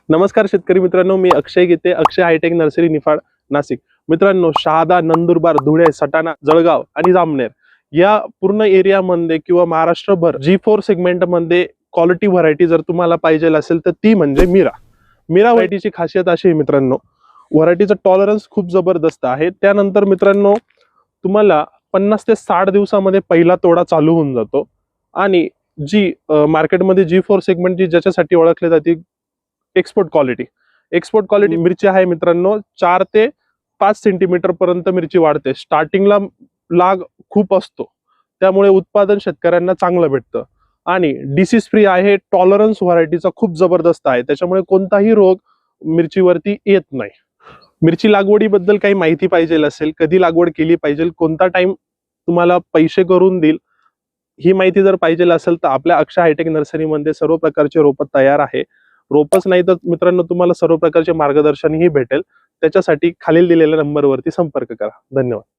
नमस्कार शेतकरी मित्रांनो, मी अक्षय गीते, अक्षय हायटेक नर्सरी निफाड नाशिक. मित्रांनो, शहादा, नंदुरबार, धुळे, सटाणा, जळगाव आणि जामनेर या पूर्ण एरियामध्ये किंवा महाराष्ट्रभर G4 सेगमेंटमध्ये क्वालिटी व्हरायटी जर तुम्हाला पाहिजे असेल तर ती म्हणजे मीरा व्हरायटीची खासियत अशी आहे मित्रांनो, व्हरायटीचा टॉलरन्स खूप जबरदस्त आहे. त्यानंतर मित्रांनो, तुम्हाला 50 ते 60 दिवसामध्ये पहिला तोडा चालू होऊन जातो आणि जी मार्केटमध्ये G4 सेगमेंट जी ज्याच्यासाठी ओळखली जाते एक्सपोर्ट क्वालिटी मिरची आहे मित्रांनो. 4 ते 5 सेंटीमीटर पर्यंत मिरची वाढते. स्टार्टिंगला लाग खूप असतो, त्यामुळे उत्पादन शेतकऱ्यांना चांगलं भेटतं आणि डिसीज फ्री आहे. टॉलरन्स व्हरायटीचा खूप जबरदस्त आहे, त्याच्यामुळे कोणताही रोग मिरचीवरती येत नाही. मिरची लागवडीबद्दल काही माहिती पाहिजे असेल, कधी लागवड केली पाहिजे, कोणता टाइम तुम्हाला पैसे करून देईल, ही माहिती जर पाहिजे असेल तर आपल्या अक्षय हायटेक नर्सरीमध्ये सर्व प्रकारचे रोपं तयार आहे. रोपच नाही तर मित्रांनो, तुम्हाला सर्व प्रकारचे मार्गदर्शनही भेटेल. त्याच्यासाठी खालील दिलेल्या नंबरवरती संपर्क करा. धन्यवाद.